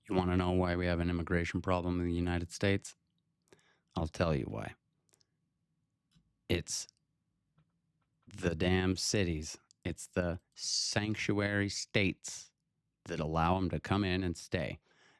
You want to know why we have an immigration problem in the United States? I'll tell you why. It's the damn cities. It's the sanctuary states that allow them to come in and stay.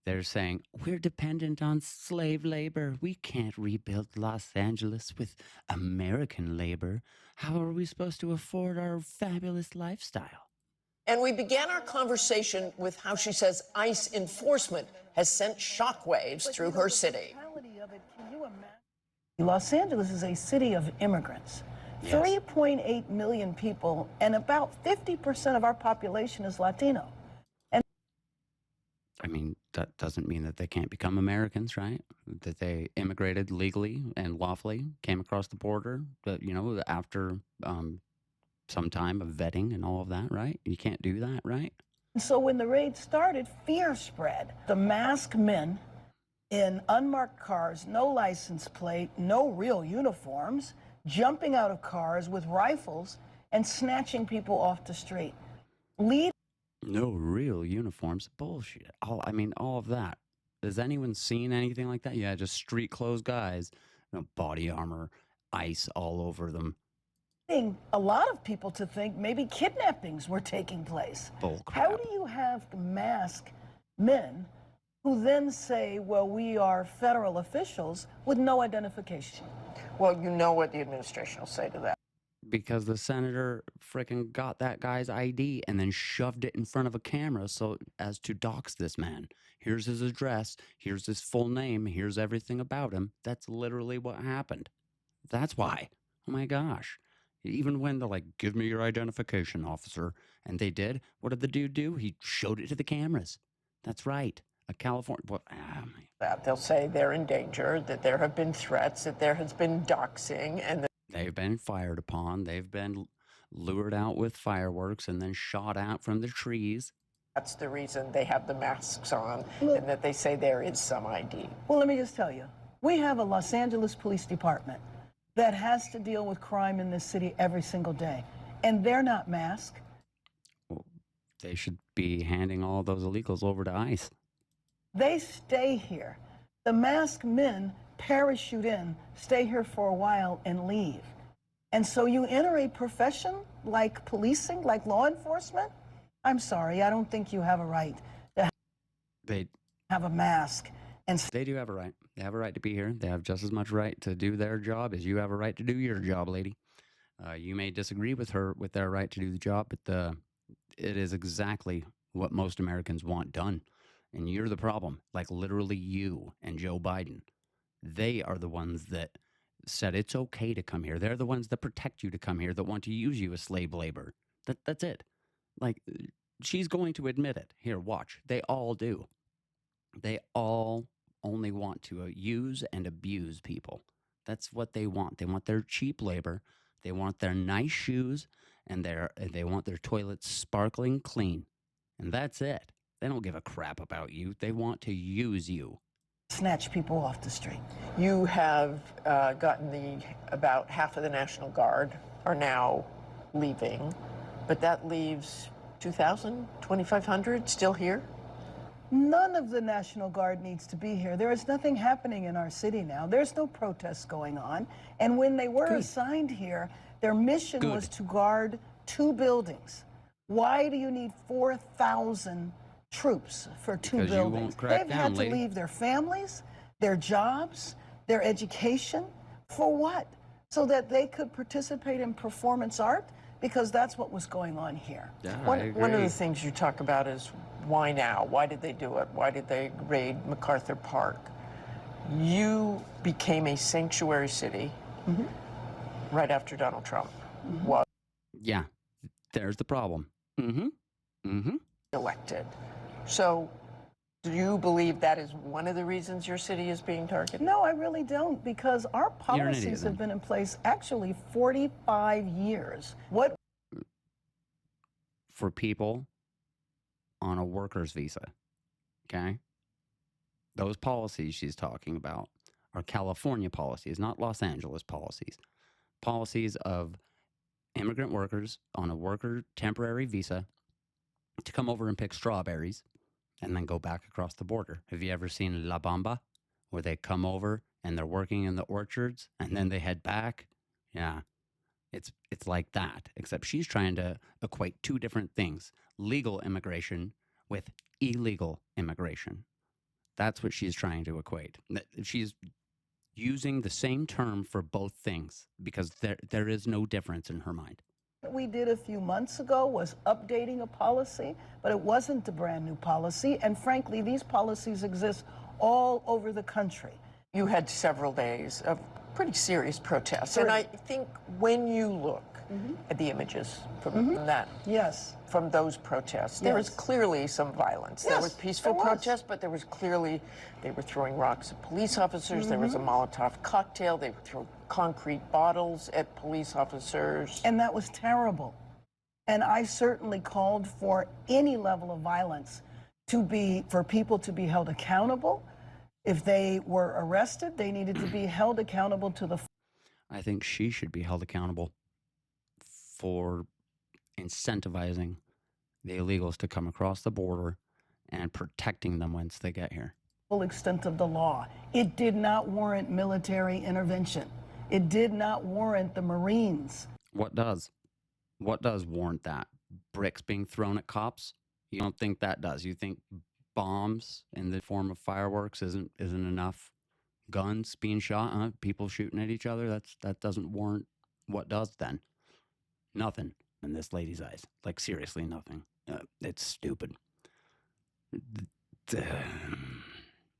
They're saying, we're dependent on slave labor. We can't rebuild Los Angeles with American labor. How are we supposed to afford our fabulous lifestyle? And we began our conversation with how she says ICE enforcement has sent shockwaves through her city. Los Angeles is a city of immigrants. Yes. 3.8 million people, and about 50% of our population is Latino. I mean, that doesn't mean that they can't become Americans, right? That they immigrated legally and lawfully, came across the border, but, after some time of vetting and all of that, right? You can't do that, right? So when the raid started, fear spread. The masked men in unmarked cars, no license plate, no real uniforms, jumping out of cars with rifles and snatching people off the street. No real uniforms. Bullshit. All of that. Has anyone seen anything like that? Yeah, just street clothes guys, body armor, ice all over them. A lot of people to think maybe kidnappings were taking place. Bull crap. How do you have masked men who then say, well, we are federal officials with no identification? Well, you know what the administration will say to that. Because the senator frickin' got that guy's ID and then shoved it in front of a camera so as to dox this man. Here's his address. Here's his full name. Here's everything about him. That's literally what happened. That's why. Oh my gosh. Even when they're like, give me your identification, officer. And they did. What did the dude do? He showed it to the cameras. That's right. A California... That they'll say they're in danger, that there have been threats, that there has been doxing, and they've been fired upon. They've been lured out with fireworks and then shot out from the trees. That's the reason they have the masks on, and that they say there is some ID. Well, let me just tell you, we have a Los Angeles Police Department that has to deal with crime in this city every single day, and they're not masked. Well, they should be handing all those illegals over to ICE. They stay here. The masked men parachute in, stay here for a while, and leave. And so you enter a profession like policing, like law enforcement? I'm sorry, I don't think you have a right to have a mask. And they do have a right. They have a right to be here. They have just as much right to do their job as you have a right to do your job, lady. You may disagree with their right to do the job, but it is exactly what most Americans want done. And you're the problem, like literally you and Joe Biden. They are the ones that said it's okay to come here. They're the ones that protect you to come here, that want to use you as slave labor. That's it. Like, she's going to admit it. Here, watch. They all do. They all only want to use and abuse people. That's what they want. They want their cheap labor. They want their nice shoes, and they want their toilets sparkling clean. And that's it. They don't give a crap about you. They want to use you. Snatch people off the street. You have gotten about half of the National Guard are now leaving, but that leaves 2,000, 2,500 still here? None of the National Guard needs to be here. There is nothing happening in our city now. There's no protests going on. And when they were assigned here, their mission was to guard 2 buildings. Why do you need 4,000 troops for 2 buildings? They've had to leave their families, their jobs, their education. For what? So that they could participate in performance art? Because that's what was going on here. Yeah, one of the things you talk about is why now? Why did they do it? Why did they raid MacArthur Park? You became a sanctuary city right after Donald Trump was there's the problem. Elected. So do you believe that is one of the reasons your city is being targeted? No, I really don't, because our policies have been in place actually 45 years. What? For people on a worker's visa, okay? Those policies she's talking about are California policies, not Los Angeles policies. Policies of immigrant workers on a worker temporary visa to come over and pick strawberries and then go back across the border. Have you ever seen La Bamba, where they come over and they're working in the orchards and then they head back? Yeah, it's like that, except she's trying to equate two different things: legal immigration with illegal immigration. That's what she's trying to equate. She's using the same term for both things because there is no difference in her mind. What we did a few months ago was updating a policy, but it wasn't a brand new policy. And frankly, these policies exist all over the country. You had several days of pretty serious protests. And I think when you look at the images from that, Yes. from those protests, there was Yes. clearly some violence. There Yes, was peaceful there was. protests, but there was clearly, they were throwing rocks at police officers. There was a Molotov cocktail. They would throw concrete bottles at police officers. And that was terrible. And I certainly called for any level of violence for people to be held accountable. If they were arrested, they needed to be held accountable to the. I think she should be held accountable for incentivizing the illegals to come across the border and protecting them once they get here. Full extent of the law. It did not warrant military intervention. It did not warrant the Marines. What does? What does warrant that? Bricks being thrown at cops? You don't think that does? You think bombs in the form of fireworks isn't enough? Guns being shot, people shooting at each other, that doesn't warrant. What does then? Nothing in this lady's eyes. Like, seriously, nothing. It's stupid.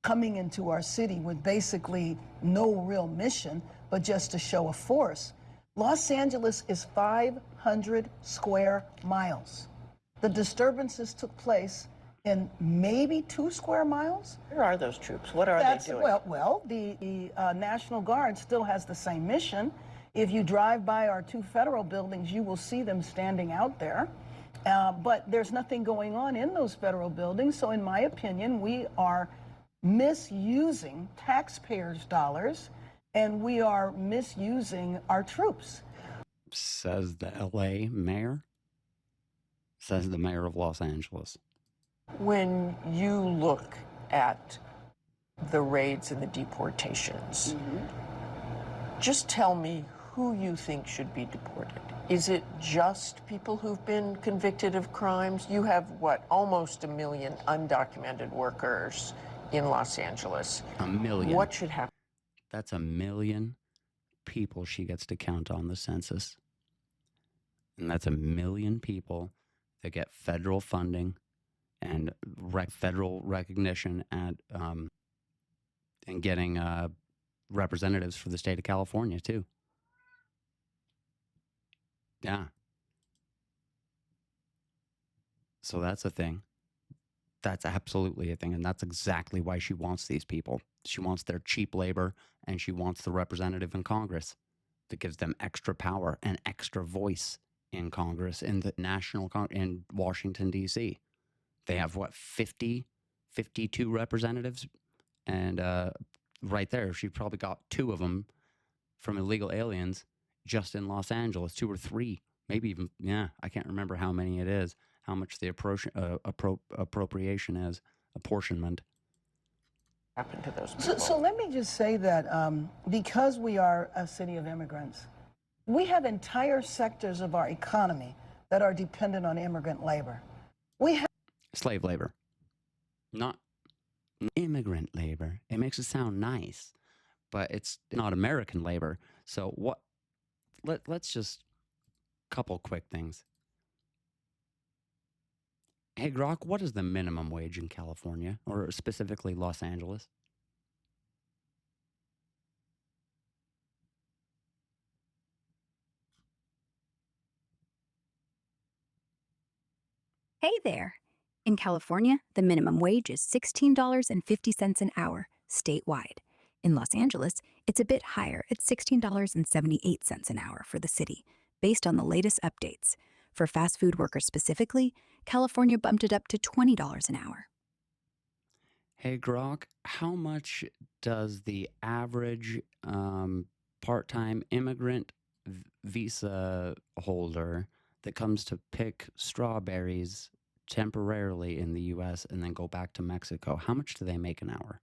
Coming into our city with basically no real mission, but just to show a force. Los Angeles is 500 square miles. The disturbances took place in maybe 2 square miles. Where are those troops? What are they doing? Well, the National Guard still has the same mission. If you drive by our 2 federal buildings, you will see them standing out there. But there's nothing going on in those federal buildings. So in my opinion, we are misusing taxpayers' dollars and we are misusing our troops. Says the LA mayor. Says the mayor of Los Angeles. When you look at the raids and the deportations, just tell me who you think should be deported. Is it just people who've been convicted of crimes? You have, what, almost 1 million undocumented workers in Los Angeles. 1 million. What should happen? That's 1 million people she gets to count on the census. And that's 1 million people that get federal funding and federal recognition and getting representatives for the state of California, too. Yeah. So that's a thing. That's absolutely a thing. And that's exactly why she wants these people. She wants their cheap labor, and she wants the representative in Congress that gives them extra power and extra voice in Congress, in the in Washington, D.C. They have, what, 52 representatives? And right there, she probably got 2 of them from illegal aliens just in Los Angeles, 2 or 3, maybe even, I can't remember how many it is, how much the appropriation is, apportionment. Happen to those people? So let me just say that because we are a city of immigrants, we have entire sectors of our economy that are dependent on immigrant labor. We have Slave labor, not immigrant labor. It makes it sound nice, but it's not American labor. So what? Let's just couple quick things. Hey, Grok, what is the minimum wage in California, or specifically Los Angeles? Hey there! In California, the minimum wage is $16.50 an hour, statewide. In Los Angeles, it's a bit higher at $16.78 an hour for the city, based on the latest updates. For fast food workers specifically, California bumped it up to $20 an hour. Hey, Grok, how much does the average part-time immigrant visa holder that comes to pick strawberries temporarily in the US and then go back to Mexico, how much do they make an hour?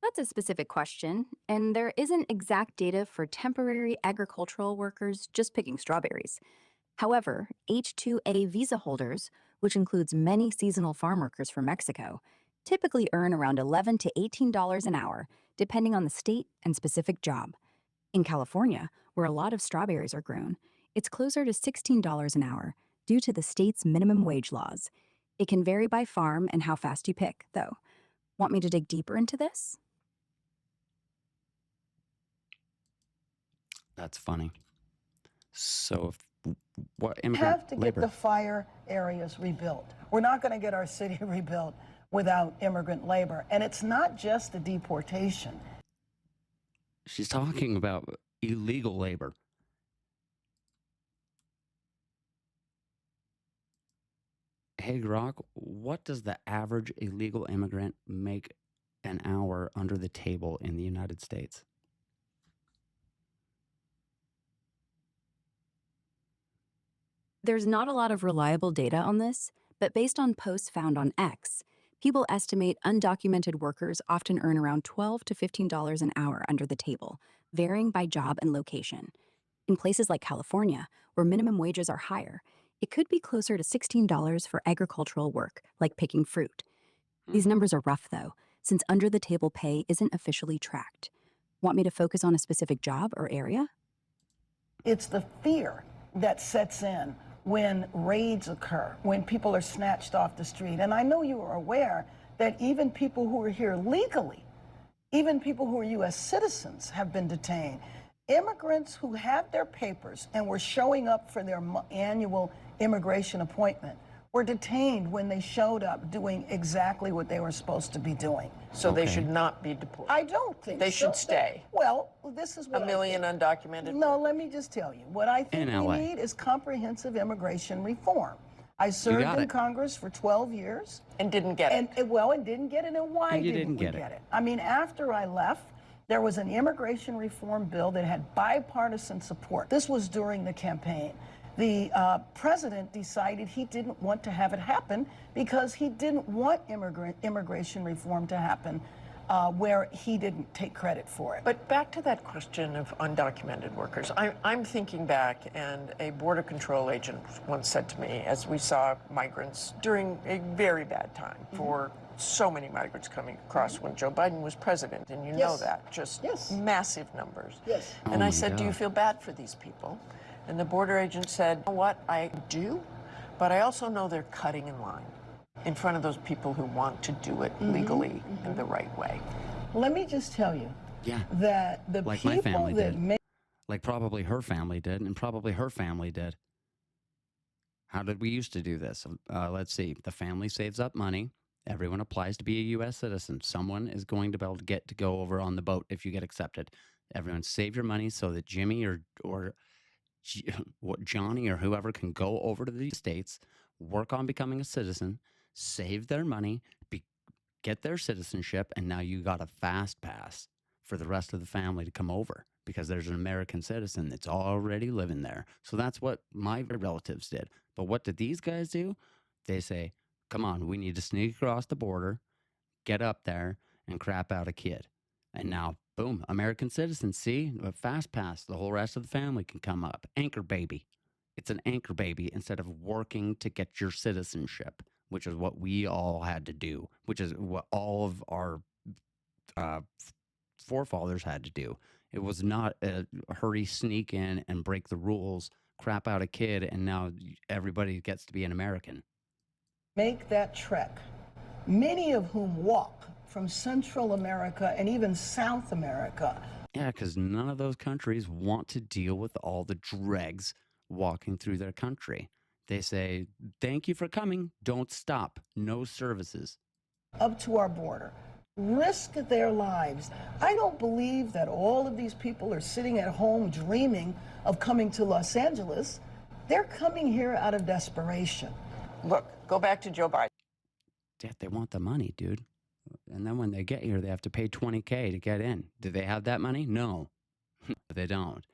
That's a specific question, and there isn't exact data for temporary agricultural workers just picking strawberries. However, H-2A visa holders, which includes many seasonal farm workers from Mexico, typically earn around $11 to $18 an hour, depending on the state and specific job. In California, where a lot of strawberries are grown, it's closer to $16 an hour due to the state's minimum wage laws. It can vary by farm and how fast you pick, though. Want me to dig deeper into this? That's funny. So, what We immigrant have to get labor? the fire areas rebuilt. We're not going to get our city rebuilt without immigrant labor. And it's not just the deportation. She's talking about illegal labor. Hey, Grok, what does the average illegal immigrant make an hour under the table in the United States? There's not a lot of reliable data on this, but based on posts found on X, people estimate undocumented workers often earn around $12 to $15 an hour under the table, varying by job and location. In places like California, where minimum wages are higher, it could be closer to $16 for agricultural work, like picking fruit. These numbers are rough, though, since under the table pay isn't officially tracked. Want me to focus on a specific job or area? It's the fear that sets in when raids occur, when people are snatched off the street. And I know you are aware that even people who are here legally, even people who are U.S. citizens, have been detained. Immigrants who have their papers and were showing up for their annual immigration appointment were detained when they showed up doing exactly what they were supposed to be doing. So they Okay. should not be deported. I don't think They so. should stay. Well, this is what A million I think. undocumented. No, let me just tell you. What I think In we LA. need is comprehensive immigration reform. I served got in it. Congress for 12 years. And didn't get it. And didn't get it. And why And you didn't didn't we get it. get it? I mean, after I left, there was an immigration reform bill that had bipartisan support. This was during the campaign. The president decided he didn't want to have it happen because he didn't want immigration reform to happen where he didn't take credit for it. But back to that question of undocumented workers. I'm thinking back, and a border control agent once said to me, as we saw migrants during a very bad time for so many migrants coming across when Joe Biden was president, and you know Yes. that, just Yes. massive numbers. Yes. And Oh I my said, do you God. feel bad for these people? And the border agent said, you know what, I do, but I also know they're cutting in line in front of those people who want to do it legally and the right way. Let me just tell you Yeah. that the Like my people family that did. make Like probably her family did, and probably her family did. How did we used to do this? Let's see. The family saves up money. Everyone applies to be a U.S. citizen. Someone is going to be able to get to go over on the boat if you get accepted. Everyone save your money so that Jimmy or what Johnny or whoever can go over to the States, work on becoming a citizen, save their money, get their citizenship, and now you got a fast pass for the rest of the family to come over because there's an American citizen that's already living there. So that's what my relatives did. But what did these guys do? They say, come on, we need to sneak across the border, get up there, and crap out a kid. And now, boom, American citizens, see, a fast pass. The whole rest of the family can come up. Anchor baby. It's an anchor baby instead of working to get your citizenship, which is what we all had to do, which is what all of our forefathers had to do. It was not a hurry, sneak in and break the rules, crap out a kid, and now everybody gets to be an American. that trek, many of whom walk from Central America and even South America. Yeah, because none of those countries want to deal with all the dregs walking through their country. They say, thank you for coming. Don't stop. No services. Up to our border, risk their lives. I don't believe that all of these people are sitting at home dreaming of coming to Los Angeles. They're coming here out of desperation. Look, go back to Joe Biden. Yeah, they want the money, dude. And then when they get here, they have to pay $20K to get in. Do they have that money? No, they don't.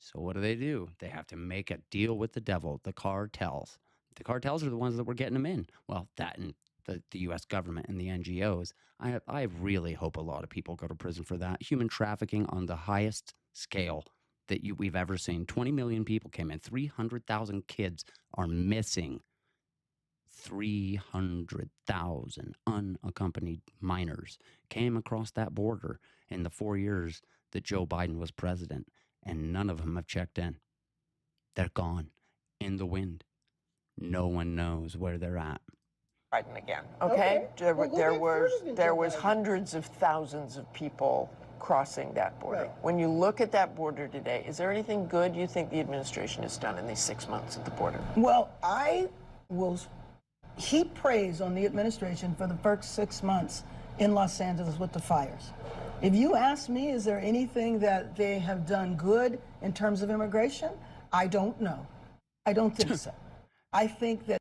So what do? They have to make a deal with the devil, the cartels. The cartels are the ones that were getting them in. Well, that and the U.S. government and the NGOs. I really hope a lot of people go to prison for that. Human trafficking on the highest scale that we've ever seen. 20 million people came in. 300,000 kids are missing. 300,000 unaccompanied minors came across that border in the 4 years that Joe Biden was president, and none of them have checked in. They're gone in the wind. No one knows where they're at. Biden again, okay? Well, go There back was further than there Joe was Biden. hundreds of thousands of people crossing that border. Right. When you look at that border today, is there anything good you think the administration has done in these 6 months at the border? Well, I will heap praise on the administration for the first 6 months in Los Angeles with the fires. If you ask me, is there anything that they have done good in terms of immigration? I don't know. I don't think so. I think that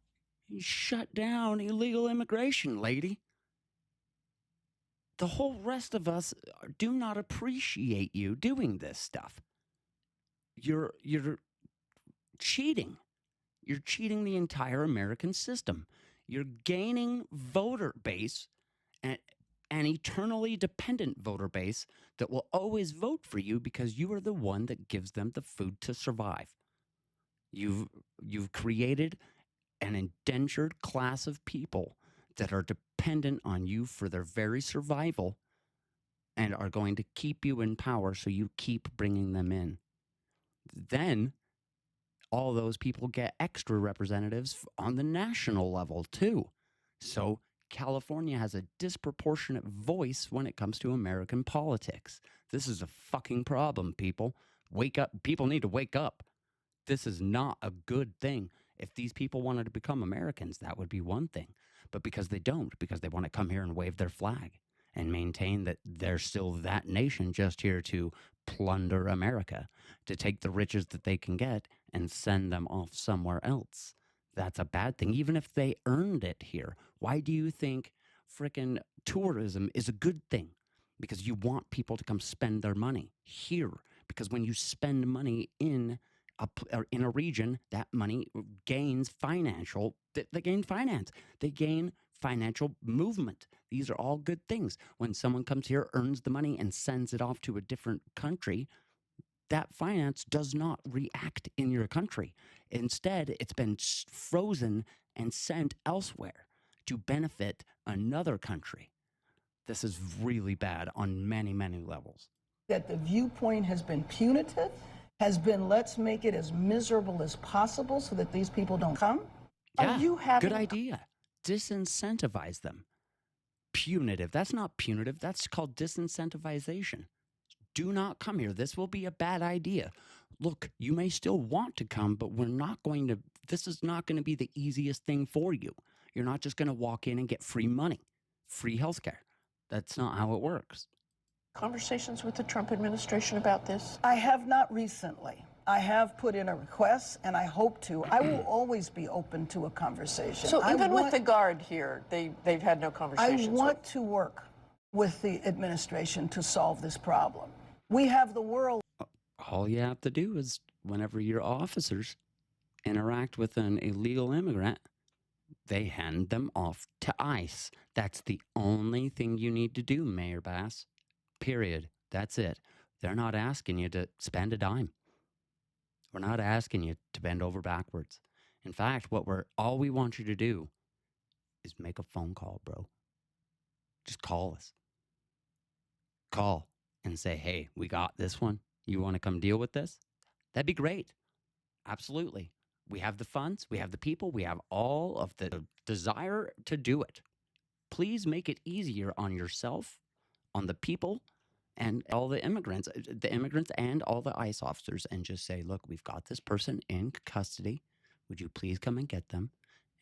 He shut down illegal immigration, lady. The whole rest of us do not appreciate you doing this stuff. You're cheating. You're cheating the entire American system. You're gaining voter base and an eternally dependent voter base that will always vote for you because you are the one that gives them the food to survive. You've created an indentured class of people that are dependent on you for their very survival and are going to keep you in power, so you keep bringing them in. Then all those people get extra representatives on the national level too. So California has a disproportionate voice when it comes to American politics. This is a fucking problem, people. Wake up. People need to wake up. This is not a good thing. If these people wanted to become Americans, that would be one thing. But because they don't, because they want to come here and wave their flag and maintain that they're still that nation just here to plunder America, to take the riches that they can get and send them off somewhere else. That's a bad thing, even if they earned it here. Why do you think frickin' tourism is a good thing? Because you want people to come spend their money here. Because when you spend money in a region, that money gains financial. They gain finance. They gain financial movement. These are all good things. When someone comes here, earns the money, and sends it off to a different country, that finance does not react in your country. Instead, it's been frozen and sent elsewhere to benefit another country. This is really bad on many, many levels. that the viewpoint has been punitive, has been let's make it as miserable as possible so that these people don't come. Yeah, Are you having good idea. Disincentivize them. Punitive. That's not punitive. That's called disincentivization. Do not come here. This will be a bad idea. Look, you may still want to come, but this is not going to be the easiest thing for you. You're not just going to walk in and get free money, free healthcare. That's not how it works. conversations with the Trump administration about this? I have not recently. I have put in a request, and I hope to. I will always be open to a conversation. So I even want- with the guard here, they've had no I conversations. want to work with the administration to solve this problem. We have the world. All you have to do is whenever your officers interact with an illegal immigrant, they hand them off to ICE. That's the only thing you need to do, Mayor Bass. Period. That's it. They're not asking you to spend a dime. We're not asking you to bend over backwards. In fact, all we want you to do is make a phone call, bro. Just call us. Call and say, hey, we got this one. You want to come deal with this? That'd be great. Absolutely. We have the funds, we have the people, we have all of the desire to do it. Please make it easier on yourself, on the people, and all the immigrants and all the ICE officers, and just say, look, we've got this person in custody. Would you please come and get them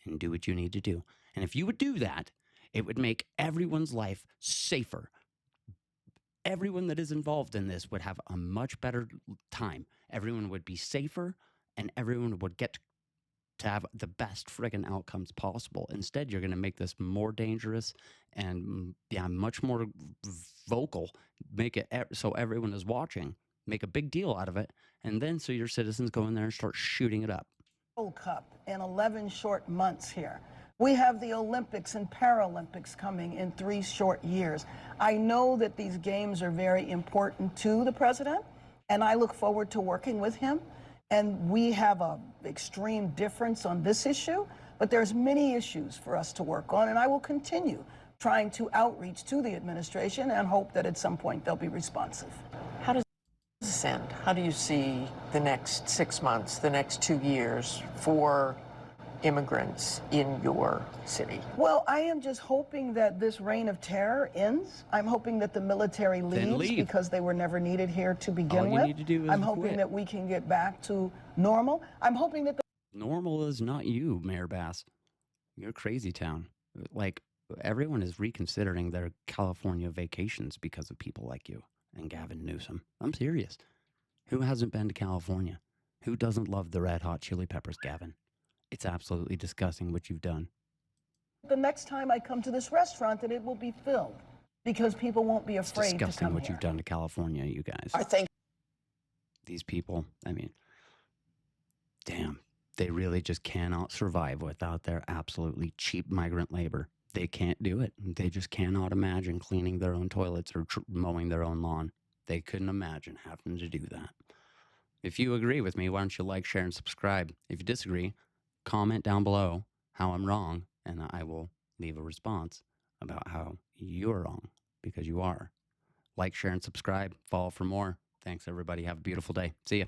and do what you need to do? And if you would do that, it would make everyone's life safer. Everyone that is involved in this would have a much better time. Everyone would be safer, and everyone would get to have the best friggin' outcomes possible. Instead, you're going to make this more dangerous and much more vocal. Make it so everyone is watching make a big deal out of it, and then so your citizens go in there and start shooting it up. World Cup in 11 short months here. We have the Olympics and Paralympics coming in 3 short years. I know that these games are very important to the president, and I look forward to working with him. And we have an extreme difference on this issue, but there's many issues for us to work on, and I will continue trying to outreach to the administration and hope that at some point they'll be responsive. How does this end? How do you see the next 6 months, the next 2 years for immigrants in your city? Well, I am just hoping that this reign of terror ends. I'm hoping that the military leaves because they were never needed here to begin All with. you need to do is I'm hoping quit. that we can get back to normal. I'm hoping that Normal is not you, Mayor Bass. You're crazy town. Like, everyone is reconsidering their California vacations because of people like you and Gavin Newsom. I'm serious. Who hasn't been to California? Who doesn't love the red hot chili peppers, Gavin? It's absolutely disgusting what you've done. the next time I come to this restaurant that it will be filled because people won't be It's afraid to disgusting come what here. you've done to California, you guys. I think These people, I mean, damn, they really just cannot survive without their absolutely cheap migrant labor. They can't do it. They just cannot imagine cleaning their own toilets or mowing their own lawn. They couldn't imagine having to do that. If you agree with me, why don't you like, share, and subscribe? If you disagree, comment down below how I'm wrong, and I will leave a response about how you're wrong, because you are. Like, share, and subscribe. Follow for more. Thanks, everybody. Have a beautiful day. See ya.